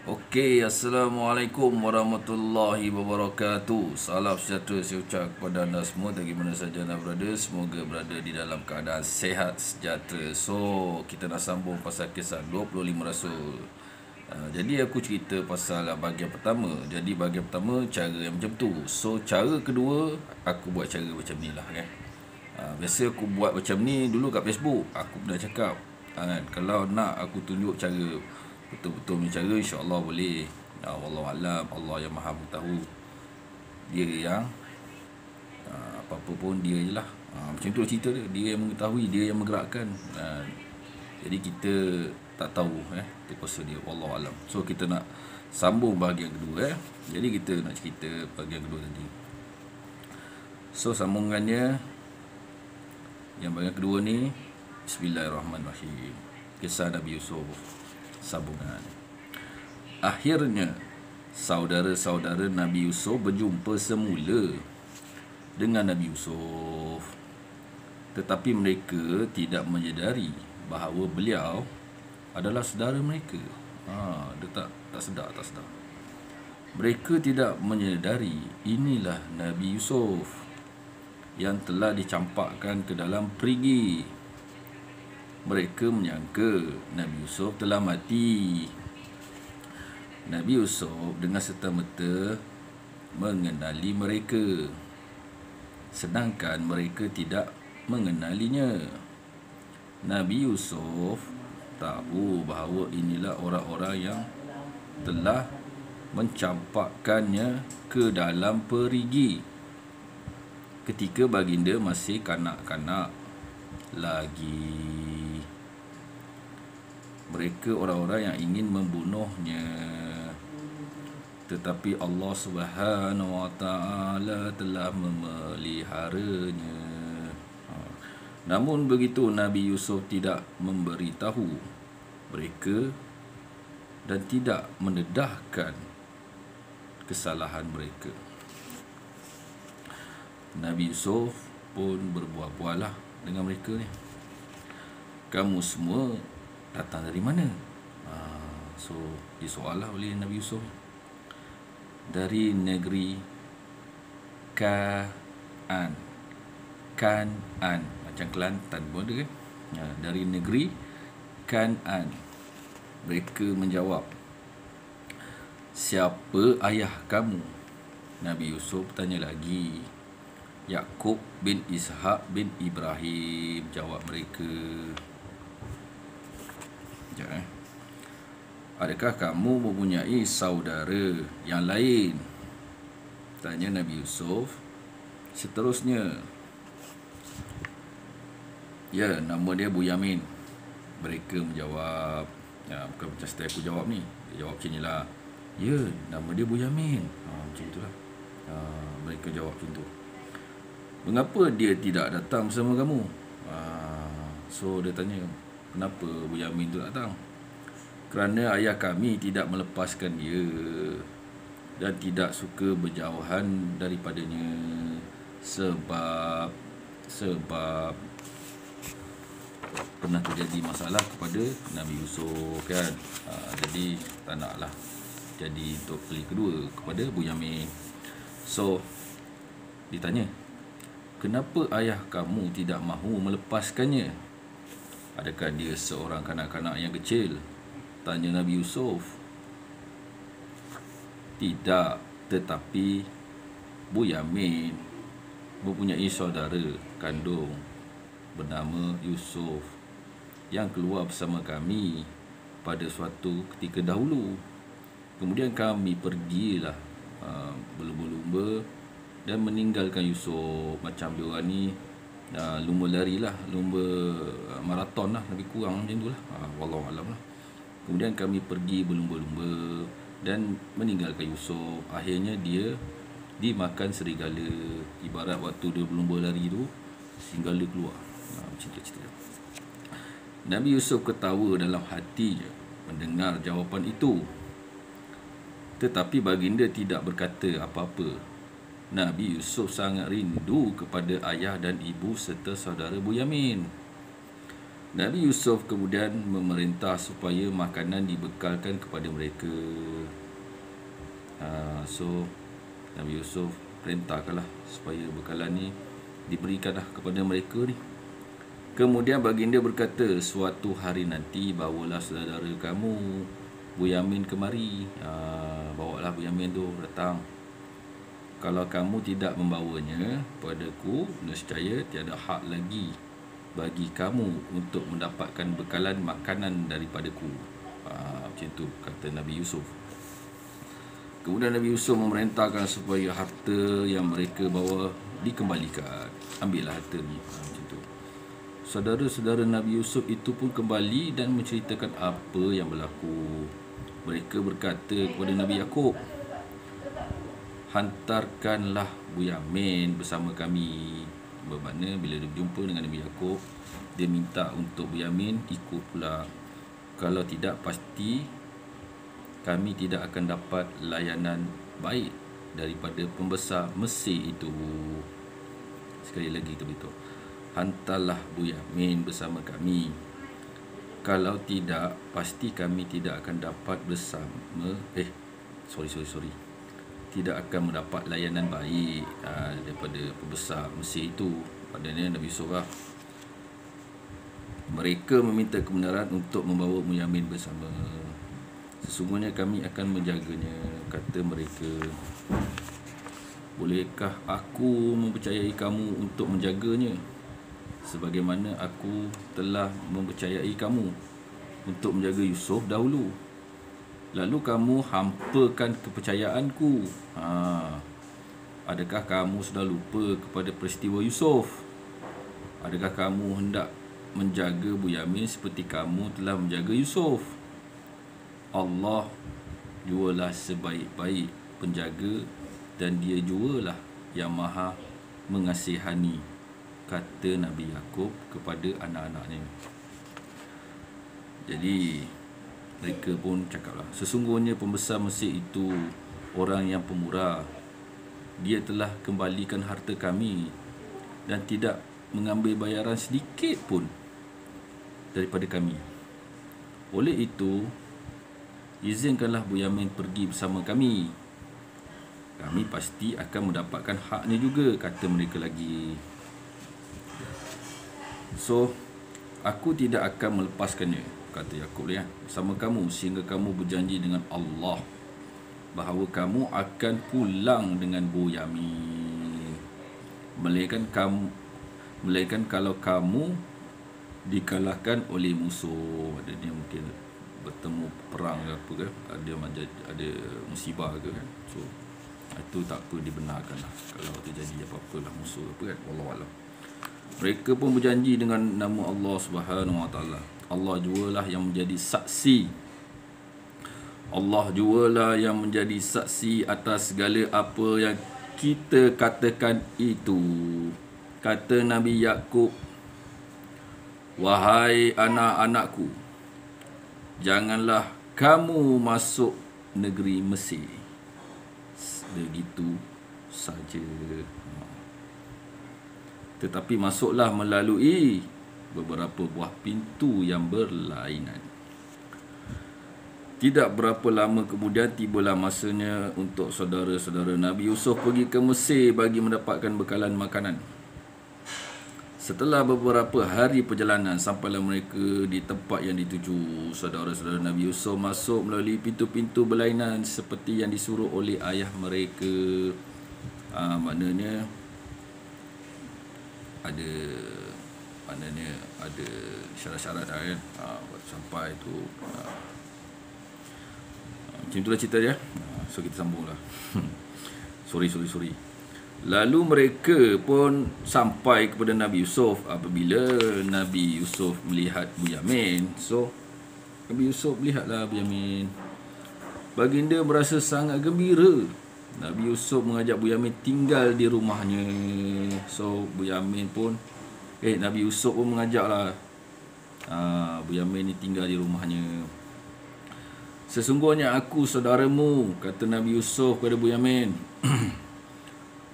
Okey, Assalamualaikum warahmatullahi wabarakatuh. Salam sejahtera saya ucap kepada anda semua dari mana saja anda berada. Semoga berada di dalam keadaan sehat sejahtera. So, kita nak sambung pasal kisah 25 Rasul. Jadi aku cerita pasal bahagian pertama. Jadi bahagian pertama cara yang macam tu. So, cara kedua aku buat cara macam ni lah kan. Biasa aku buat macam ni dulu kat Facebook. Aku pernah cakap kan, kalau nak aku tunjuk cara betul-betul punya cara, insya-Allah boleh. Wallahualam, Allah yang Maha Mengetahui. Dia yang apa-apa pun dia je lah. Macam tu cerita dia. Dia yang mengetahui, dia yang menggerakkan. Jadi kita tak tahu itu kuasa dia, wallahualam. So kita nak sambung bahagian kedua. Jadi kita nak cerita bahagian kedua tadi. So sambungannya yang bahagian kedua ni, Bismillahirrahmanirrahim. Kisah Nabi Yusuf, sambungan. Akhirnya saudara-saudara Nabi Yusuf berjumpa semula dengan Nabi Yusuf, tetapi mereka tidak menyedari bahawa beliau adalah saudara mereka. Dia tak sedar. Mereka tidak menyedari inilah Nabi Yusuf yang telah dicampakkan ke dalam perigi. Mereka menyangka Nabi Yusuf telah mati. Nabi Yusuf dengan serta-merta mengenali mereka, sedangkan mereka tidak mengenalinya. Nabi Yusuf tahu bahawa inilah orang-orang yang telah mencampakkannya ke dalam perigi ketika baginda masih kanak-kanak lagi. Mereka orang-orang yang ingin membunuhnya, tetapi Allah Subhanahu Wa Taala telah memeliharanya. Namun begitu Nabi Yusuf tidak memberitahu mereka dan tidak mendedahkan kesalahan mereka. Nabi Yusuf pun berbual-bual lah dengan mereka ni. Kamu semua datang dari mana? So disoal lah oleh Nabi Yusuf. Dari negeri Kan'an, macam Kelantan pun ada kan. Dari negeri Kan'an. Mereka menjawab, siapa ayah kamu? Nabi Yusuf tanya lagi. Yaqub bin Ishaq bin Ibrahim, jawab mereka. Adakah kamu mempunyai saudara yang lain? Tanya Nabi Yusuf. Seterusnya, ya, nama dia Bunyamin. Mereka menjawab, bukan macam style aku jawab ni. Dia jawab macam ni lah. Ya, nama dia Bunyamin. Macam itulah. Mereka jawab macam tu. Mengapa dia tidak datang bersama kamu? So dia tanya, kenapa Bunyamin tu datang? Kerana ayah kami tidak melepaskan dia dan tidak suka berjauhan daripadanya sebab pernah terjadi masalah kepada Nabi Yusuf kan. Jadi tak naklah jadi untuk kali kedua kepada Bunyamin. So ditanya, kenapa ayah kamu tidak mahu melepaskannya? Adakah dia seorang kanak-kanak yang kecil? Tanya Nabi Yusuf. Tidak, tetapi Bunyamin mempunyai saudara kandung bernama Yusuf yang keluar bersama kami pada suatu ketika dahulu. Kemudian kami pergilah berlumba-lumba dan meninggalkan Yusuf. Macam dia orang ni lumba lari lah, lumba maraton lah, lebih kurang macam tu lah. Wallahualam lah. Kemudian kami pergi berlumba-lumba dan meninggalkan Yusuf. Akhirnya dia dimakan serigala. Ibarat waktu dia berlumba lari tu, serigala keluar. Macam tu cerita. Nabi Yusuf ketawa dalam hatinya mendengar jawapan itu, tetapi baginda tidak berkata apa-apa. Nabi Yusuf sangat rindu kepada ayah dan ibu serta saudara Bunyamin. Nabi Yusuf kemudian memerintah supaya makanan dibekalkan kepada mereka. So Nabi Yusuf perintahkanlah supaya bekalan ni diberikanlah kepada mereka ni. Kemudian baginda berkata, suatu hari nanti bawalah saudara kamu Bunyamin kemari. Bawalah Bunyamin tu datang. Kalau kamu tidak membawanya padaku, nescaya tiada hak lagi bagi kamu untuk mendapatkan bekalan makanan daripadaku. Macam tu kata Nabi Yusuf. Kemudian Nabi Yusuf memerintahkan supaya harta yang mereka bawa dikembalikan. Ambillah harta ni. Macam tu. Saudara-saudara Nabi Yusuf itu pun kembali dan menceritakan apa yang berlaku. Mereka berkata kepada Nabi Yaqub, hantarkanlah Bunyamin bersama kami. Bermakna bila dia berjumpa dengan Nabi Yaqub, dia minta untuk Bunyamin ikut pula. Kalau tidak, pasti kami tidak akan dapat layanan baik daripada pembesar Mesir itu. Sekali lagi kita beritahu, hantarlah Bunyamin bersama kami. Kalau tidak, pasti kami tidak akan dapat bersama tidak akan mendapat layanan baik daripada pembesar Mesir itu. Padanya Nabi Yusuf lah. Mereka meminta kebenaran untuk membawa Bunyamin bersama. Sesungguhnya kami akan menjaganya, kata mereka. Bolehkah aku mempercayai kamu untuk menjaganya, sebagaimana aku telah mempercayai kamu untuk menjaga Yusuf dahulu? Lalu kamu hampakan kepercayaanku. Adakah kamu sudah lupa kepada peristiwa Yusuf? Adakah kamu hendak menjaga Bunyamin seperti kamu telah menjaga Yusuf? Allah jualah sebaik-baik penjaga, dan dia jualah yang maha mengasihani, kata Nabi Yaqub kepada anak-anaknya. Jadi mereka pun cakaplah, sesungguhnya pembesar Mesir itu orang yang pemurah. Dia telah kembalikan harta kami dan tidak mengambil bayaran sedikit pun daripada kami. Oleh itu, izinkanlah Bunyamin pergi bersama kami. Kami pasti akan mendapatkan haknya juga, kata mereka lagi. So, aku tidak akan melepaskannya, kata Yaqub ya, bersama kamu sehingga kamu berjanji dengan Allah bahawa kamu akan pulang dengan Bunyamin. Melainkan kalau kamu dikalahkan oleh musuh. Adanya mungkin bertemu perang ke apa ke, ada musibah ke kan. So itu tak apa, dibenarkan lah kalau terjadi apa-apa lah musuh apa kan. Wallahualam. Mereka pun berjanji dengan nama Allah Subhanahu Wa Taala. Allah jualah yang menjadi saksi. Allah jualah yang menjadi saksi atas segala apa yang kita katakan itu. Kata Nabi Yaqub, wahai anak-anakku, janganlah kamu masuk negeri Mesir begitu saja, tetapi masuklah melalui beberapa buah pintu yang berlainan. Tidak berapa lama kemudian tibalah masanya untuk saudara-saudara Nabi Yusuf pergi ke Mesir bagi mendapatkan bekalan makanan. Setelah beberapa hari perjalanan, sampailah mereka di tempat yang dituju. Saudara-saudara Nabi Yusuf masuk melalui pintu-pintu berlainan seperti yang disuruh oleh ayah mereka. Maknanya ada syarat-syarat kan. Sampai tu macam itulah cerita dia. So kita sambunglah. Sorry. Lalu mereka pun sampai kepada Nabi Yusuf. Apabila Nabi Yusuf melihat Bunyamin, so Nabi Yusuf melihatlah Bunyamin. Baginda merasa sangat gembira. Nabi Yusuf mengajak Bunyamin tinggal di rumahnya. So Nabi Yusuf pun mengajaklah Bunyamin ni tinggal di rumahnya. Sesungguhnya aku saudaramu, kata Nabi Yusuf kepada Bunyamin.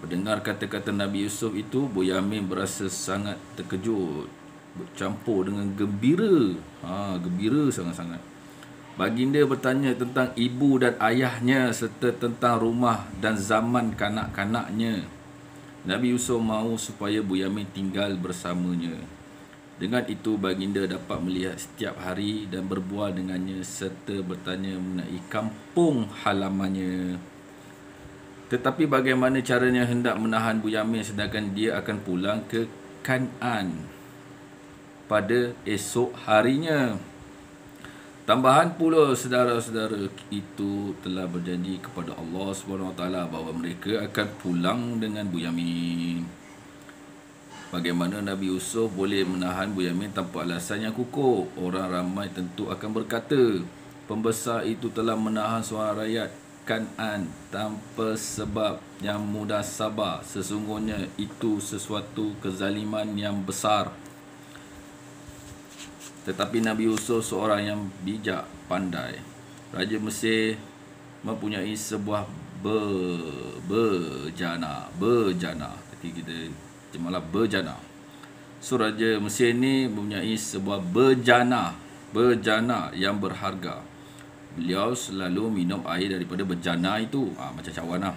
Mendengar kata-kata Nabi Yusuf itu, Bunyamin berasa sangat terkejut. bercampur dengan gembira. Gembira sangat-sangat. Baginda bertanya tentang ibu dan ayahnya serta tentang rumah dan zaman kanak-kanaknya. Nabi Yusuf mahu supaya Bu Yamin tinggal bersamanya. Dengan itu baginda dapat melihat setiap hari dan berbual dengannya serta bertanya mengenai kampung halamannya. Tetapi bagaimana caranya hendak menahan Bu Yamin sedangkan dia akan pulang ke Kan'an pada esok harinya. Tambahan pula saudara-saudara itu telah berjanji kepada Allah SWT bahawa mereka akan pulang dengan Bu Yamin. Bagaimana Nabi Yusuf boleh menahan Bu Yamin tanpa alasan yang kukuh? Orang ramai tentu akan berkata, pembesar itu telah menahan seorang rakyat Kan'an tanpa sebab yang mudah sabar. Sesungguhnya itu sesuatu kezaliman yang besar. Tetapi Nabi Yusuf seorang yang bijak, pandai. Raja Mesir mempunyai sebuah bejana. Jadi kita cemalah bejana. So Raja Mesir ni mempunyai sebuah bejana yang berharga. Beliau selalu minum air daripada bejana itu. Macam cawan lah.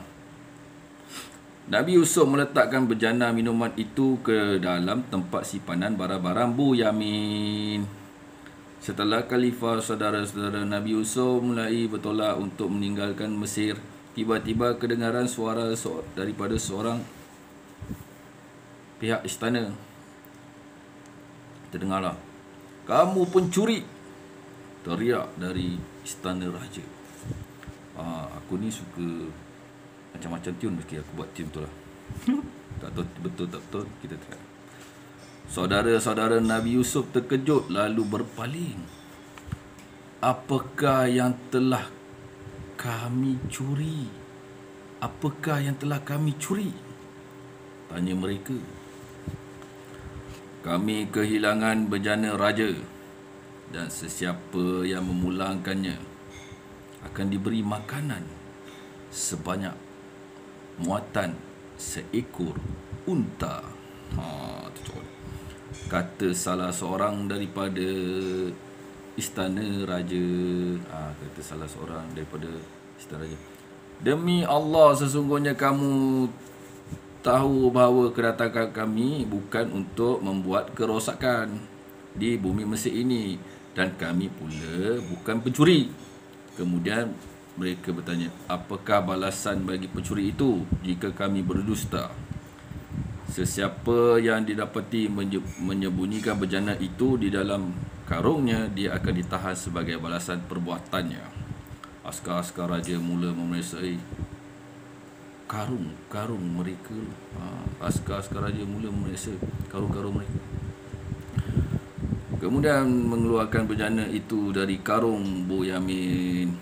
Nabi Yusuf meletakkan bejana minuman itu ke dalam tempat simpanan barang-barang Bu Yamin. Setelah Khalifah, saudara-saudara Nabi Yusuf mulai bertolak untuk meninggalkan Mesir. Tiba-tiba kedengaran suara daripada seorang pihak istana. Terdengarlah, "Kamu pencuri!" teriak dari istana raja. Aku ni suka macam-macam tune, mesti aku buat tune tu lah. Tak tahu betul tak betul, kita try. Saudara-saudara Nabi Yusuf terkejut lalu berpaling. Apakah yang telah kami curi? Apakah yang telah kami curi? Tanya mereka. Kami kehilangan bejana raja dan sesiapa yang memulangkannya akan diberi makanan sebanyak muatan seekor unta. Kata salah seorang daripada istana raja. Kata salah seorang daripada istana raja. Demi Allah, sesungguhnya kamu tahu bahawa kedatangan kami bukan untuk membuat kerosakan di bumi Mesir ini, dan kami pula bukan pencuri. Kemudian mereka bertanya, apakah balasan bagi pencuri itu jika kami berdusta? Sesiapa yang didapati menyembunyikan bejana itu di dalam karungnya, dia akan ditahan sebagai balasan perbuatannya. Askar-askar raja mula memeriksa karung mereka. Askar-askar raja mula memeriksa karung mereka. Kemudian mengeluarkan bejana itu dari karung Bu Yamin.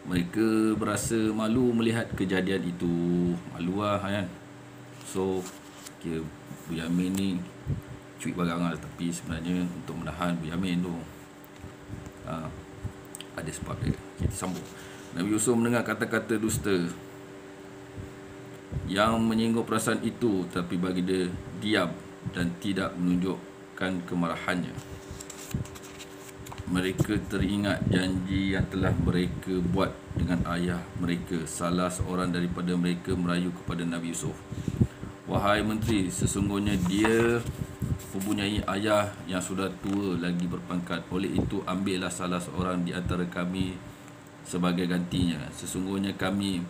Mereka berasa malu melihat kejadian itu. Malu lah kan. So kira Bu Yamin ni cuik barang lah. Tapi sebenarnya untuk menahan Bu Yamin tu ada sebab dia. Kita sambung. Nabi Yusuf mendengar kata-kata dusta yang menyinggung perasaan itu, tapi bagi dia diam dan tidak menunjukkan kemarahannya. Mereka teringat janji yang telah mereka buat dengan ayah mereka. Salah seorang daripada mereka merayu kepada Nabi Yusuf, "Wahai menteri, sesungguhnya dia mempunyai ayah yang sudah tua lagi berpangkat. Oleh itu ambillah salah seorang di antara kami sebagai gantinya. Sesungguhnya kami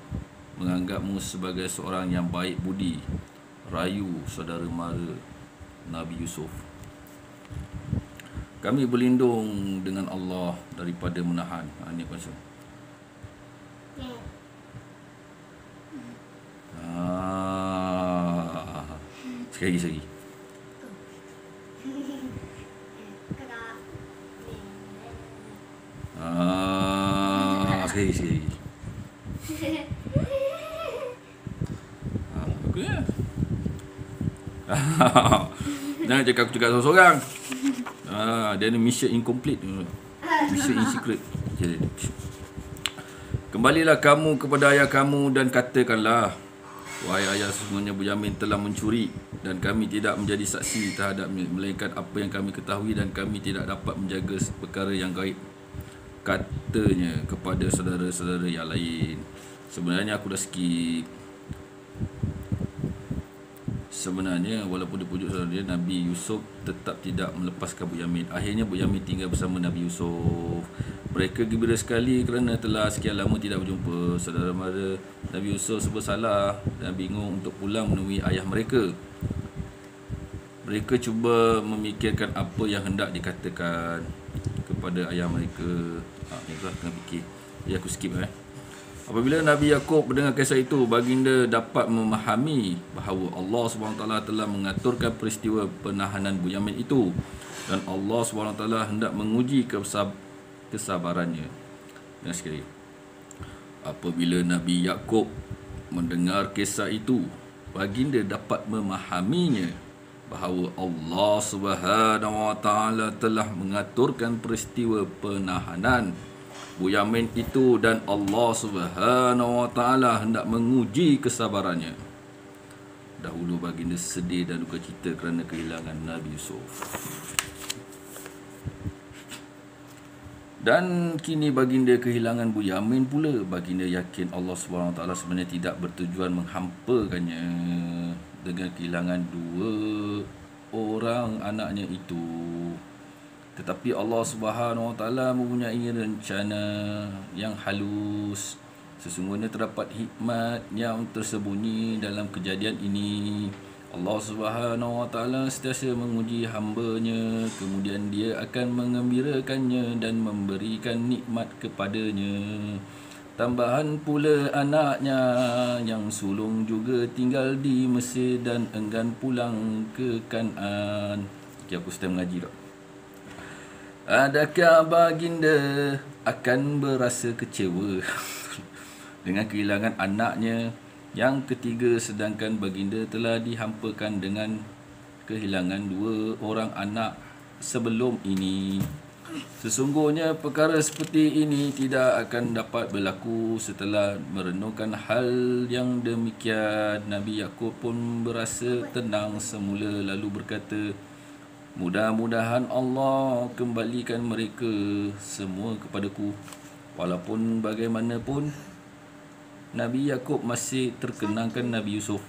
menganggapmu sebagai seorang yang baik budi." Rayu saudara mara Nabi Yusuf. Kami berlindung dengan Allah daripada menahan. Ini apa maksud? Sekali lagi. Sekali lagi. Okey. Jangan cakap aku cakap seorang-seorang. Dia ni mission incomplete. Mission in secret. Kembalilah kamu kepada ayah kamu dan katakanlah, Wahai ayah, sesungguhnya Bunyamin telah mencuri dan kami tidak menjadi saksi terhadapnya, melainkan apa yang kami ketahui dan kami tidak dapat menjaga perkara yang gaib. Katanya kepada saudara-saudara yang lain. Sebenarnya aku dah skip. Sebenarnya walaupun dipujuk saudara dia, Nabi Yusuf tetap tidak melepaskan Bunyamin. Akhirnya Bunyamin tinggal bersama Nabi Yusuf. Mereka gembira sekali kerana telah sekian lama tidak berjumpa. Saudara mara Nabi Yusuf serba salah dan bingung untuk pulang menemui ayah mereka. Mereka cuba memikirkan apa yang hendak dikatakan kepada ayah mereka. Itulah tengah fikir. Jadi aku skip Apabila Nabi Yaqub mendengar kisah itu, baginda dapat memahami bahawa Allah SWT telah mengaturkan peristiwa penahanan Bunyamin itu dan Allah SWT hendak menguji kesabarannya. Dan sekali, apabila Nabi Yaqub mendengar kisah itu, baginda dapat memahaminya bahawa Allah SWT telah mengaturkan peristiwa penahanan Bunyamin itu dan Allah SWT hendak menguji kesabarannya. Dahulu baginda sedih dan duka cita kerana kehilangan Nabi Yusuf. Dan kini baginda kehilangan Bunyamin pula. Baginda yakin Allah SWT sebenarnya tidak bertujuan menghampakannya dengan kehilangan dua orang anaknya itu. Tetapi Allah Subhanahu Wa Taala mempunyai rencana yang halus. Sesungguhnya terdapat hikmat yang tersembunyi dalam kejadian ini. Allah Subhanahu Wa Taala sentiasa menguji hamba-Nya, kemudian Dia akan mengembirakannya dan memberikan nikmat kepadanya. Tambahan pula anaknya yang sulung juga tinggal di Mesir dan enggan pulang ke Kan'an. Okay, aku sedang mengaji tak? Adakah baginda akan berasa kecewa dengan kehilangan anaknya yang ketiga, sedangkan baginda telah dihampakan dengan kehilangan dua orang anak sebelum ini? Sesungguhnya perkara seperti ini tidak akan dapat berlaku. Setelah merenungkan hal yang demikian, Nabi Yaqub pun berasa tenang semula lalu berkata, mudah-mudahan Allah kembalikan mereka semua kepadaku. Walaupun bagaimanapun, Nabi Yaqub masih terkenangkan Nabi Yusuf.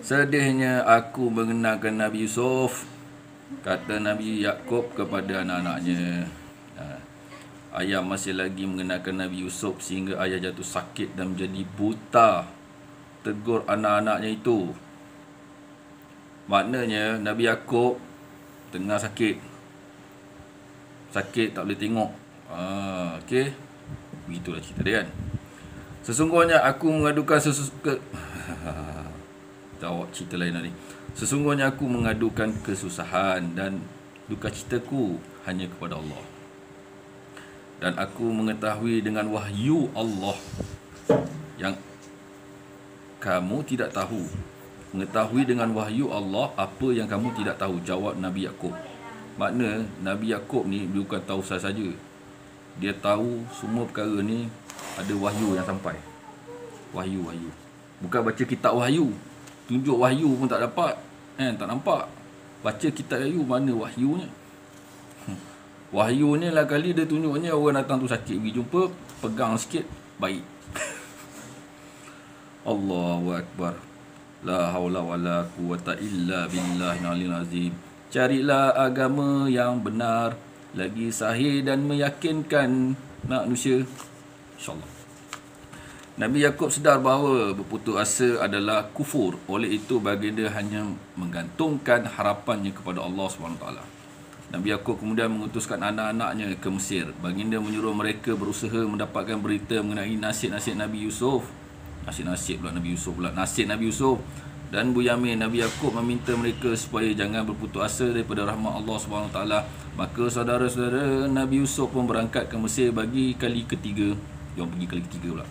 Sedihnya aku mengenangkan Nabi Yusuf, kata Nabi Yaqub kepada anak-anaknya. Ayah masih lagi mengenangkan Nabi Yusuf sehingga ayah jatuh sakit dan menjadi buta. Tegur anak-anaknya itu. Maknanya Nabi Yaqub tengah sakit, tak boleh tengok. Okey, begitulah cerita dia kan. Sesungguhnya aku mengadukan jawab cerita lain tadi. Sesungguhnya aku mengadukan kesusahan dan duka citaku hanya kepada Allah. Dan aku mengetahui dengan wahyu Allah yang kamu tidak tahu. Mengetahui dengan wahyu Allah apa yang kamu tidak tahu, jawab Nabi Yaqub. Makna Nabi Yaqub ni bukan tahu sahaja. Dia tahu semua perkara ni ada wahyu yang sampai. Wahyu. Bukan baca kitab wahyu. Tunjuk wahyu pun tak dapat. Tak nampak. Baca kitab wahyu, mana wahyunya? Wahyu ni lah kali dia tunjuknya orang datang tu sakit, pergi jumpa, pegang sikit, baik. Allahu Akbar. La haula wala quwata illa billahil aliyil azim. Carilah agama yang benar, lagi sahih dan meyakinkan manusia. InsyaAllah. Nabi Yaqub sedar bahawa berputus asa adalah kufur. Oleh itu baginda hanya menggantungkan harapannya kepada Allah SWT. Nabi Yaqub kemudian mengutuskan anak-anaknya ke Mesir. Baginda menyuruh mereka berusaha mendapatkan berita mengenai nasib-nasib Nabi Yusuf. Nasib Nabi Yusuf dan Bunyamin. Nabi Yaqub meminta mereka supaya jangan berputus asa daripada rahmat Allah SWT. Maka saudara-saudara Nabi Yusuf pun berangkat ke Mesir bagi kali ketiga. Diorang pergi kali ketiga pula.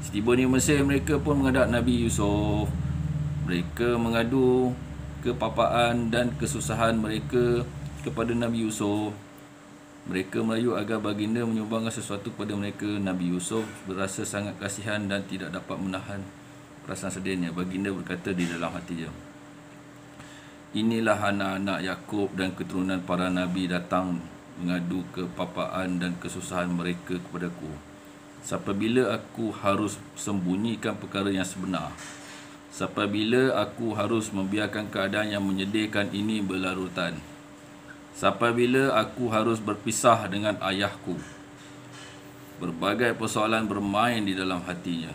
Setiba di Mesir, mereka pun menghadap Nabi Yusuf. Mereka mengadu kepapaan dan kesusahan mereka kepada Nabi Yusuf. Mereka merayu agar baginda menyumbangkan sesuatu kepada mereka. Nabi Yusuf berasa sangat kasihan dan tidak dapat menahan perasaan sedihnya. Baginda berkata di dalam hatinya, inilah anak-anak Yakub dan keturunan para nabi datang mengadu kepapaan dan kesusahan mereka kepadaku. Sampai bila aku harus sembunyikan perkara yang sebenar? Sampai bila aku harus membiarkan keadaan yang menyedihkan ini berlarutan? Sampai bila aku harus berpisah dengan ayahku? Berbagai persoalan bermain di dalam hatinya.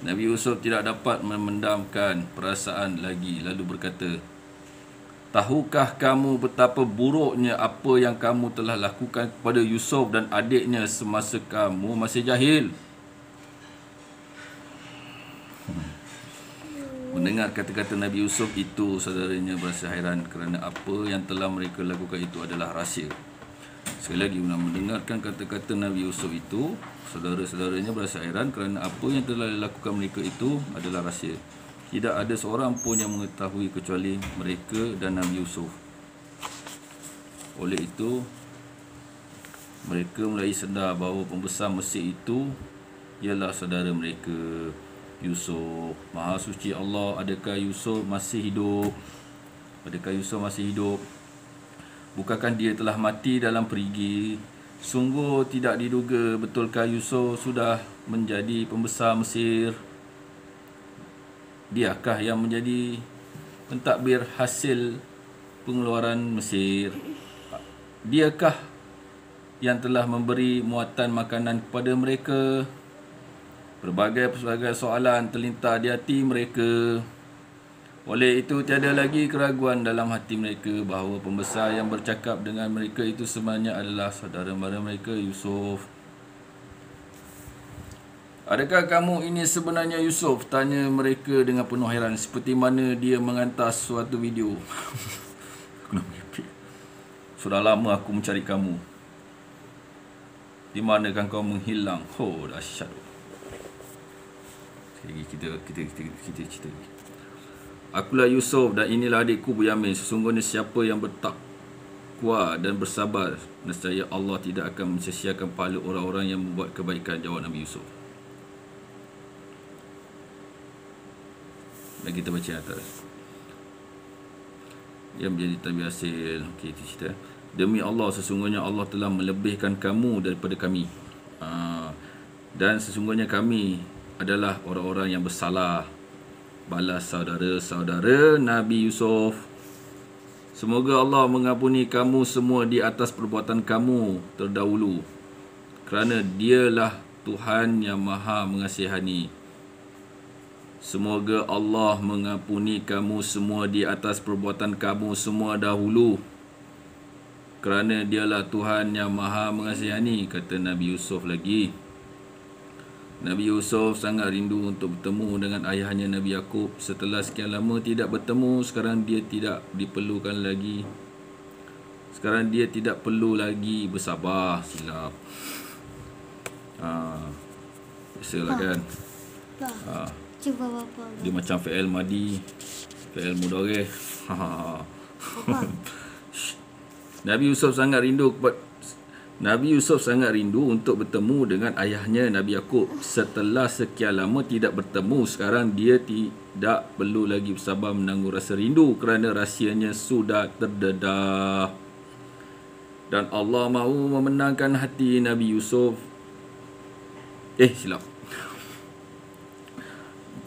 Nabi Yusuf tidak dapat memendamkan perasaan lagi, lalu berkata, tahukah kamu betapa buruknya apa yang kamu telah lakukan kepada Yusuf dan adiknya semasa kamu masih jahil? Mendengar kata-kata Nabi Yusuf itu, saudaranya berasa hairan kerana apa yang telah mereka lakukan itu adalah rahsia. Sekali lagi, mendengarkan kata-kata Nabi Yusuf itu, saudara-saudaranya berasa hairan kerana apa yang telah dilakukan mereka itu adalah rahsia. Tidak ada seorang pun yang mengetahui kecuali mereka dan Nabi Yusuf. Oleh itu, mereka mulai sedar bahawa pembesar Mesir itu ialah saudara mereka, Yusuf. Maha suci Allah, adakah Yusuf masih hidup? Adakah Yusuf masih hidup? Bukankah dia telah mati dalam perigi? Sungguh tidak diduga, betulkah Yusuf sudah menjadi pembesar Mesir? Diakah yang menjadi pentadbir hasil pengeluaran Mesir? Diakah yang telah memberi muatan makanan kepada mereka? Berbagai soalan terlintas di hati mereka. Oleh itu, tiada lagi keraguan dalam hati mereka bahawa pembesar yang bercakap dengan mereka itu sebenarnya adalah saudara-mara mereka, Yusuf. Adakah kamu ini sebenarnya Yusuf? Tanya mereka dengan penuh hairan, seperti mana dia menghantar suatu video. Aku nak merepek. Sudah lama aku mencari kamu. Di manakah kau menghilang? Oh, dahsyat. Kita cerita lagi. Akulah Yusuf dan inilah adikku Bunyamin. Sesungguhnya siapa yang bertakwa dan bersabar, nescaya Allah tidak akan mensia-siakan pahala orang-orang yang membuat kebaikan, jawab Nabi Yusuf. Dan kita baca atas. Yang menjadi tabi hasil. Okey, itu cerita. Demi Allah, sesungguhnya Allah telah melebihkan kamu daripada kami. Dan sesungguhnya kami adalah orang-orang yang bersalah. Balas saudara-saudara Nabi Yusuf. Semoga Allah mengampuni kamu semua di atas perbuatan kamu terdahulu, kerana Dialah Tuhan yang Maha Mengasihani. Semoga Allah mengampuni kamu semua di atas perbuatan kamu semua dahulu, kerana Dialah Tuhan yang Maha Mengasihani, kata Nabi Yusuf lagi. Nabi Yusuf sangat rindu untuk bertemu dengan ayahnya Nabi Yakub. Setelah sekian lama tidak bertemu, sekarang dia tidak perlu lagi bersabar. Silap. Biasalah kan. Cuba Bapa. Dia macam fi'il madi, fi'il mudhari'. Nabi Yusuf sangat rindu untuk bertemu dengan ayahnya Nabi Yakub. Setelah sekian lama tidak bertemu, sekarang dia tidak perlu lagi bersabar menanggung rasa rindu kerana rahsianya sudah terdedah. Dan Allah mahu memenangkan hati Nabi Yusuf. Silap.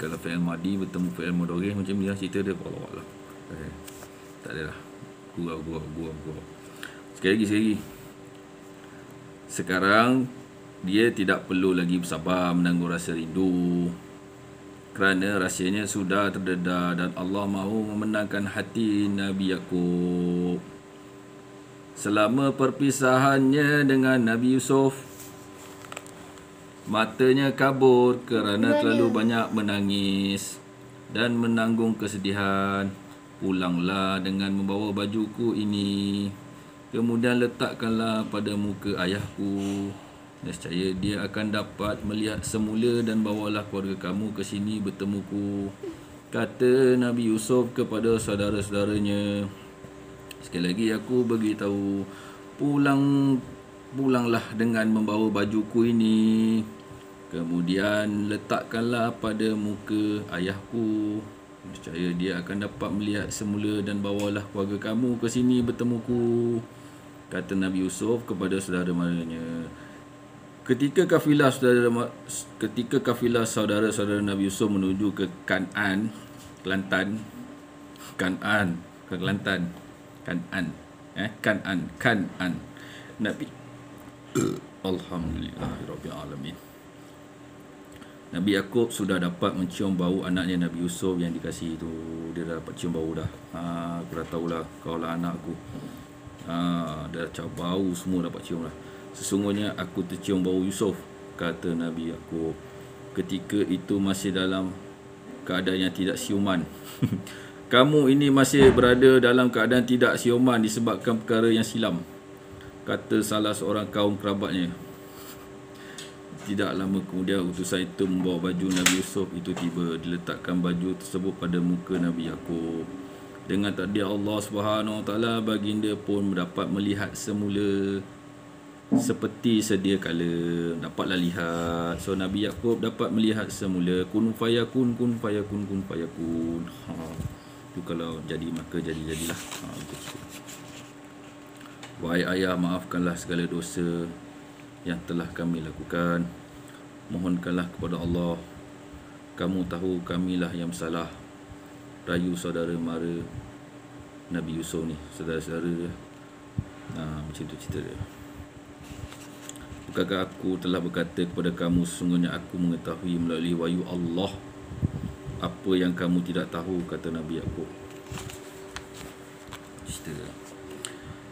Kalau fi'il madi bertemu fi'il mudhari' macam ni cerita dia, Allah. Tak adalah. Gua. Sekali lagi. Sekarang dia tidak perlu lagi bersabar menanggung rasa rindu kerana rahsianya sudah terdedah dan Allah mahu memenangkan hati Nabi Yakub. Selama perpisahannya dengan Nabi Yusuf, matanya kabur kerana terlalu banyak menangis dan menanggung kesedihan. Pulanglah dengan membawa bajuku ini. Kemudian letakkanlah pada muka ayahku. Nescaya dia akan dapat melihat semula dan bawalah keluarga kamu ke sini bertemuku, kata Nabi Yusuf kepada saudara-saudaranya. Sekali lagi aku beritahu, pulanglah dengan membawa bajuku ini. Kemudian letakkanlah pada muka ayahku. Nescaya dia akan dapat melihat semula, dan bawalah keluarga kamu ke sini bertemuku, kata Nabi Yusuf kepada saudara maranya. Ketika saudara-saudara Nabi Yusuf menuju ke Kan'an, Kelantan, Nabi Alhamdulillahirabbil alamin. Nabi Yaakob sudah dapat mencium bau anaknya Nabi Yusuf yang dikasihi itu. Dia dah dapat cium bau dah. Aku dah tahulah kau lah anakku. Dah cium bau semua dapat cium lah. Sesungguhnya aku tercium bau Yusuf, kata Nabi Yaakob. Ketika itu masih dalam keadaan yang tidak siuman. Kamu ini masih berada dalam keadaan tidak siuman disebabkan perkara yang silam, kata salah seorang kaum kerabatnya. Tidak lama kemudian utusan itu membawa baju Nabi Yusuf itu tiba. Diletakkan baju tersebut pada muka Nabi Yaakob. Dengan takdir Allah Subhanahu Wa Taala, baginda pun mendapat melihat semula seperti sedia kala. Dapatlah lihat. So Nabi Yaakob dapat melihat semula. Kun fayakun, kun fayakun, kun fayakun. Itu kalau jadi maka jadi-jadilah. Wahai ayah, maafkanlah segala dosa yang telah kami lakukan. Mohonkanlah kepada Allah. Kamu tahu kamilah yang salah. Rayu saudara mara Nabi Yusuf ni, saudara-saudara dia. Macam tu cerita dia. Bukankah aku telah berkata kepada kamu, sesungguhnya aku mengetahui melalui wahyu Allah apa yang kamu tidak tahu, kata Nabi Yaakob. Cerita dia.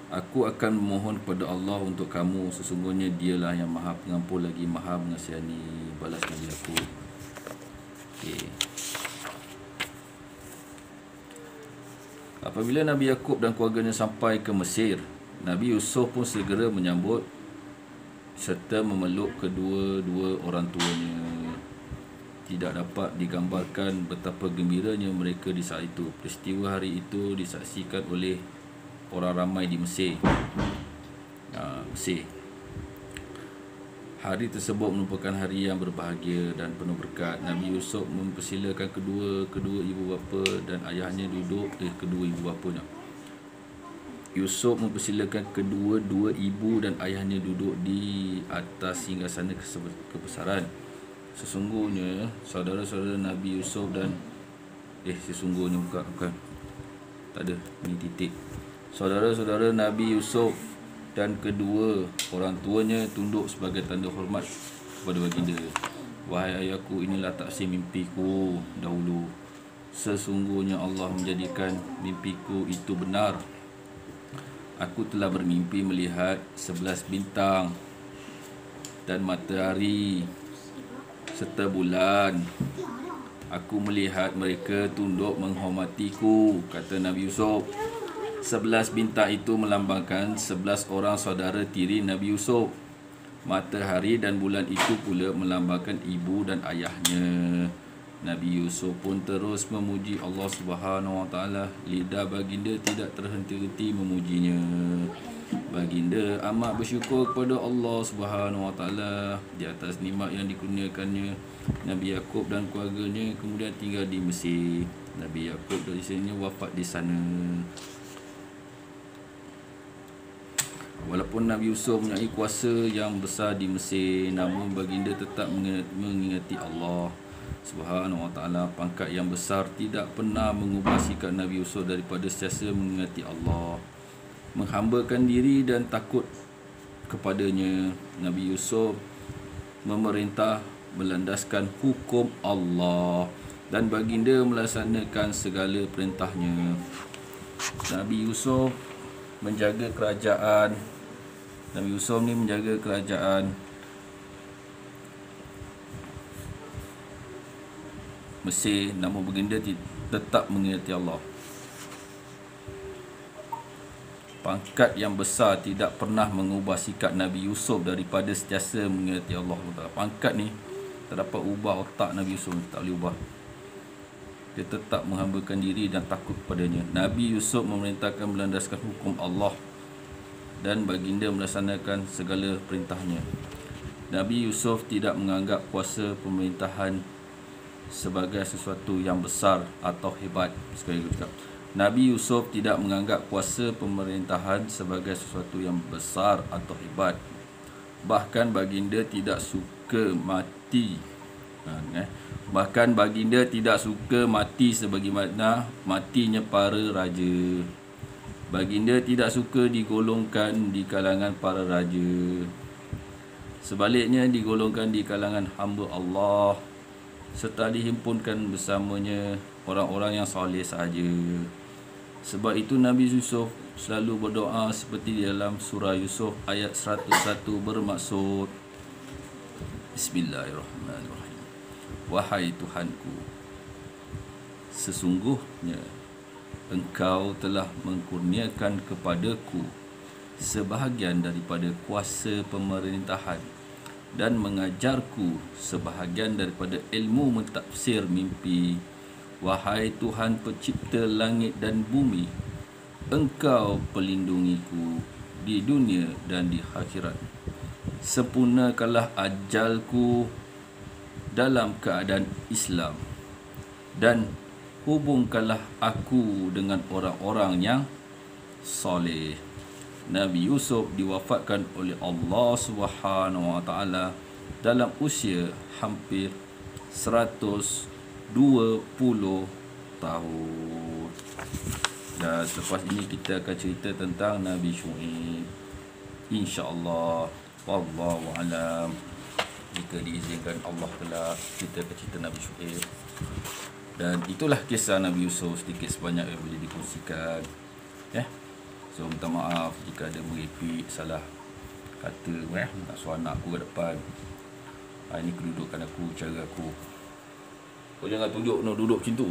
Aku akan memohon kepada Allah untuk kamu, sesungguhnya dialah yang maha pengampun lagi maha mengasihani, balas Nabi Yaakob. Apabila Nabi Yaakob dan keluarganya sampai ke Mesir, Nabi Yusuf pun segera menyambut serta memeluk kedua-dua orang tuanya. Tidak dapat digambarkan betapa gembiranya mereka di saat itu. Peristiwa hari itu disaksikan oleh orang ramai di Mesir. Hari tersebut merupakan hari yang berbahagia dan penuh berkat. Nabi Yusuf mempersilakan kedua ibu bapa dan ayahnya duduk. Kedua ibu bapanya. Yusuf mempersilakan kedua ibu dan ayahnya duduk di atas singgasana kebesaran. Sesungguhnya saudara-saudara Nabi Yusuf dan sesungguhnya bukan. Tak ada, ni titik. Saudara-saudara Nabi Yusuf dan kedua orang tuanya tunduk sebagai tanda hormat kepada baginda. Wahai ayahku, inilah taksir mimpiku dahulu. Sesungguhnya Allah menjadikan mimpiku itu benar. Aku telah bermimpi melihat 11 bintang dan matahari serta bulan. Aku melihat mereka tunduk menghormatiku, kata Nabi Yusuf. 11 bintang itu melambangkan 11 orang saudara tiri Nabi Yusuf. Matahari dan bulan itu pula melambangkan ibu dan ayahnya. Nabi Yusuf pun terus memuji Allah Subhanahu Wa Taala. Lidah baginda tidak terhenti-henti memujinya. Baginda amat bersyukur kepada Allah Subhanahu Wa Taala di atas nikmat yang dikurniakannya. Nabi Yaakob dan keluarganya kemudian tinggal di Mesir. Nabi Yaakob dari sini wafat di sana. Walaupun Nabi Yusuf mempunyai kuasa yang besar di Mesir, namun baginda tetap mengingati Allah Subhanahu Wa Taala. Pangkat yang besar tidak pernah mengubah sikap Nabi Yusuf daripada sentiasa mengingati Allah, menghambakan diri dan takut kepadanya. Nabi Yusuf memerintah melandaskan hukum Allah dan baginda melaksanakan segala perintahnya. Nabi Yusuf menjaga kerajaan. Nabi Yusuf ni menjaga kerajaan Mesir, namun baginda tetap mengingati Allah. Pangkat yang besar tidak pernah mengubah sikap Nabi Yusuf daripada sentiasa mengingati Allah. Pangkat ni tak dapat ubah, otak Nabi Yusuf tak boleh ubah. Dia tetap menghambakan diri dan takut kepadanya. Nabi Yusuf memerintahkan melandaskan hukum Allah dan baginda melaksanakan segala perintahnya. Nabi Yusuf tidak menganggap kuasa pemerintahan sebagai sesuatu yang besar atau hebat. Sekali lagi cakap, Nabi Yusuf tidak menganggap kuasa pemerintahan sebagai sesuatu yang besar atau hebat. Bahkan baginda tidak suka mati. Bahkan baginda tidak suka mati sebagaimana matinya para raja. Baginda tidak suka digolongkan di kalangan para raja. Sebaliknya digolongkan di kalangan hamba Allah, serta dihimpunkan bersamanya orang-orang yang soleh sahaja. Sebab itu Nabi Yusuf selalu berdoa seperti di dalam surah Yusuf ayat 101 bermaksud, Bismillahirrahmanirrahim. Wahai Tuhanku, sesungguhnya Engkau telah mengkurniakan kepadaku sebahagian daripada kuasa pemerintahan dan mengajarku sebahagian daripada ilmu mentafsir mimpi. Wahai Tuhan pencipta langit dan bumi, Engkau pelindungiku di dunia dan di akhirat. Sempurnakanlah ajalku dalam keadaan Islam dan hubungkanlah aku dengan orang-orang yang soleh. Nabi Yusuf diwafatkan oleh Allah Subhanahu Wa Taala dalam usia hampir 120 tahun. Dan selepas ini kita akan cerita tentang Nabi Syuaib, insya-Allah. Wallahu alam. Jika diizinkan Allah Taala, kita akan cerita Nabi Syuaib. Dan itulah kisah Nabi Yusuf sedikit sebanyak yang boleh dikongsikan. So minta maaf jika ada meripik, salah kata nak suruh anak aku ke depan. Ini kedudukan aku, cara aku. Kau jangan tunjuk no duduk macam tu.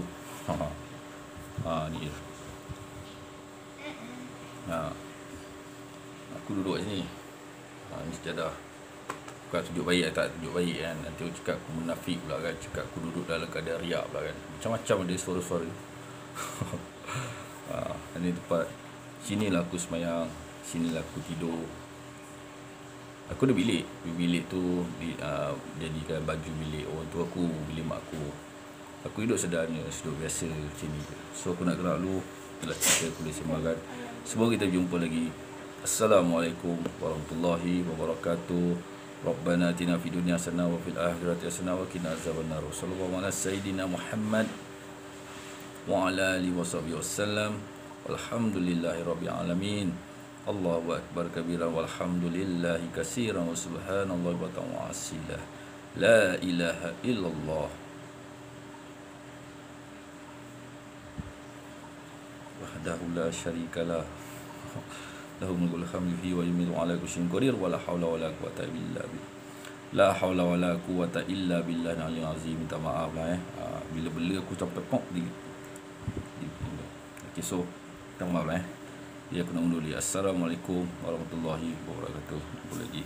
Ni dia. Aku duduk kat sini. Ni sejadah. Bukan tunjuk baik, tak tunjuk baik kan. Nanti aku cakap aku munafik pula kan. Cakap aku duduk dalam keadaan riak pula kan. Macam-macam ada suara-suara. Ini tempat, sinilah aku semayang, sinilah aku tidur. Aku ada bilik. Bilik tu jadikan baju bilik orang tua aku, bilik mak aku. Aku hidup sedarnya, hidup biasa macam ni. So aku nak gerak dulu. Itulah cerita aku boleh sembangkan. Semoga kita jumpa lagi. Assalamualaikum warahmatullahi wabarakatuh. Rabbana atina fid dunya hasanah wa fil akhirati hasanah wa qina azabannar. Sallallahu ala sayyidina Muhammad wa ala alihi washabihi wasallam. Walhamdulillahi rabbil alamin. Allahu akbar kabiran walhamdulillahi katsiran wa subhanallahi wa ta'ala. La ilaha illallah. Wahdahu la syarikalah. Lahu mulkul hamdihi wa yumiitu ala kulli syai'in qadir wa la haula wa la quwwata illa billah. La haula wa la quwwata illa billahi al-'aliyyil azim. Minta maaf lah bila bela aku sampai pop di. Okay, so minta maaf lah. Ya, aku nak undur dia. Assalamualaikum warahmatullahi wabarakatuh. Jumpa lagi.